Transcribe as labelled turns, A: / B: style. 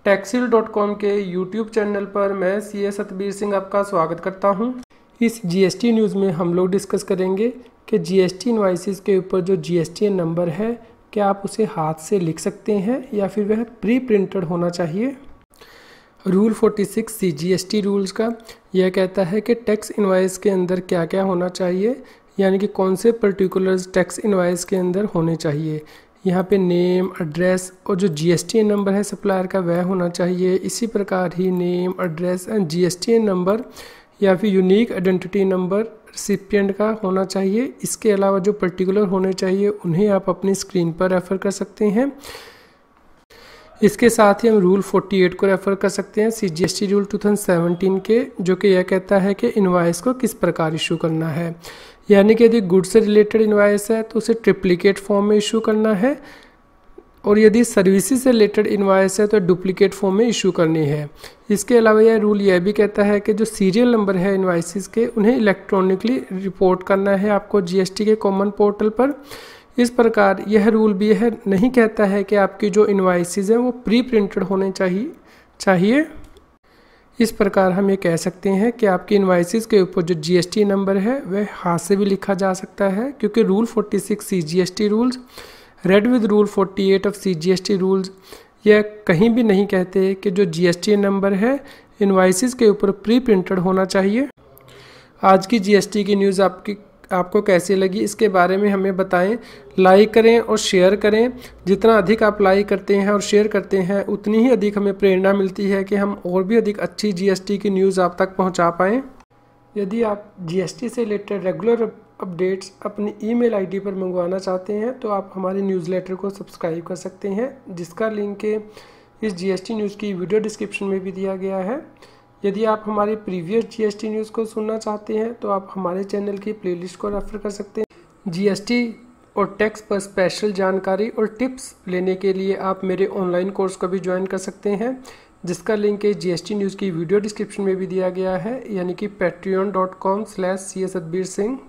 A: टैक्सील.com के YouTube channel पर मैं सीए सतबीर सिंह आपका स्वागत करता हूं। इस जीएसटी न्यूज़ में हम लोग डिस्कस करेंगे कि जीएसटी इनवॉइसेस के ऊपर जो जीएसटी नंबर है क्या आप उसे हाथ से लिख सकते हैं या फिर वह प्री प्रिंटेड होना चाहिए। रूल 46 CGST रूल्स का यह कहता है कि टैक्स इनवॉइस के अंदर क्या क्या होना चाहिए, यानी कि कौन से पर्टिकुलर्स टैक्स इनवॉइस के अंदर होने चाहिए। यहाँ पे नेम, एड्रेस और जो जीएसटी नंबर है सप्लायर का वह होना चाहिए। इसी प्रकार ही name, address and GST number या फिर यूनिक आइडेंटिटी नंबर रिसिपिएंट का होना चाहिए। इसके अलावा जो पर्टिकुलर होने चाहिए उन्हें आप अपनी स्क्रीन पर रेफ़र कर सकते हैं। इसके साथ ही हम रूल 48 को रेफ़र कर सकते हैं CGST रूल 2017 के, जो कि यह कहता है कि इनवॉइस को किस प्रकार इशू करना है। यानी कि यदि गुड्स से रिलेटेड इनवॉइस है तो उसे ट्रिप्लिकेट फॉर्म में इशू करना है, और यदि सर्विसेज से रिलेटेड इनवॉइस है तो डुप्लीकेट फॉर्म में इशू करनी है। इसके अलावा यह रूल यह भी कहता है कि जो सीरियल नंबर है इनवॉइसेस के उन्हें इलेक्ट्रॉनिकली रिपोर्ट करना है आपको जीएसटी के कॉमन पोर्टल पर। इस प्रकार यह रूल भी यह नहीं कहता है कि आपकी जो इनवॉइसेस हैं वो प्री प्रिंटेड होने चाहिए। इस प्रकार हम ये कह सकते हैं कि आपकी इनवॉइसेस के ऊपर जो जीएसटी नंबर है वह हाथ से भी लिखा जा सकता है, क्योंकि rule 46 CGST rules read with rule 48 of CGST rules यह कहीं भी नहीं कहते कि जो जीएसटी नंबर है इनवॉइसेस के ऊपर प्री प्रिंटेड होना चाहिए। आज की जीएसटी की न्यूज़ आपको कैसी लगी, इसके बारे में हमें बताएं। लाइक करें और शेयर करें। जितना अधिक आप लाइक करते हैं और शेयर करते हैं उतनी ही अधिक हमें प्रेरणा मिलती है कि हम और भी अधिक अच्छी जीएसटी की न्यूज़ आप तक पहुंचा पाएँ। यदि आप जीएसटी से रिलेटेड रेगुलर अपडेट्स अपनी ईमेल आईडी पर मंगवाना चाहते हैं तो आप हमारी न्यूज़लेटर को सब्सक्राइब कर सकते हैं, जिसका लिंक इस जीएसटी न्यूज़ की वीडियो डिस्क्रिप्शन में भी दिया गया है। यदि आप हमारी प्रीवियस जीएसटी न्यूज़ को सुनना चाहते हैं तो आप हमारे चैनल की प्लेलिस्ट को रेफ़र कर सकते हैं। जीएसटी और टैक्स पर स्पेशल जानकारी और टिप्स लेने के लिए आप मेरे ऑनलाइन कोर्स को भी ज्वाइन कर सकते हैं, जिसका लिंक जीएसटी न्यूज़ की वीडियो डिस्क्रिप्शन में भी दिया गया है, यानी कि patreon.com/CA सतबीर सिंह।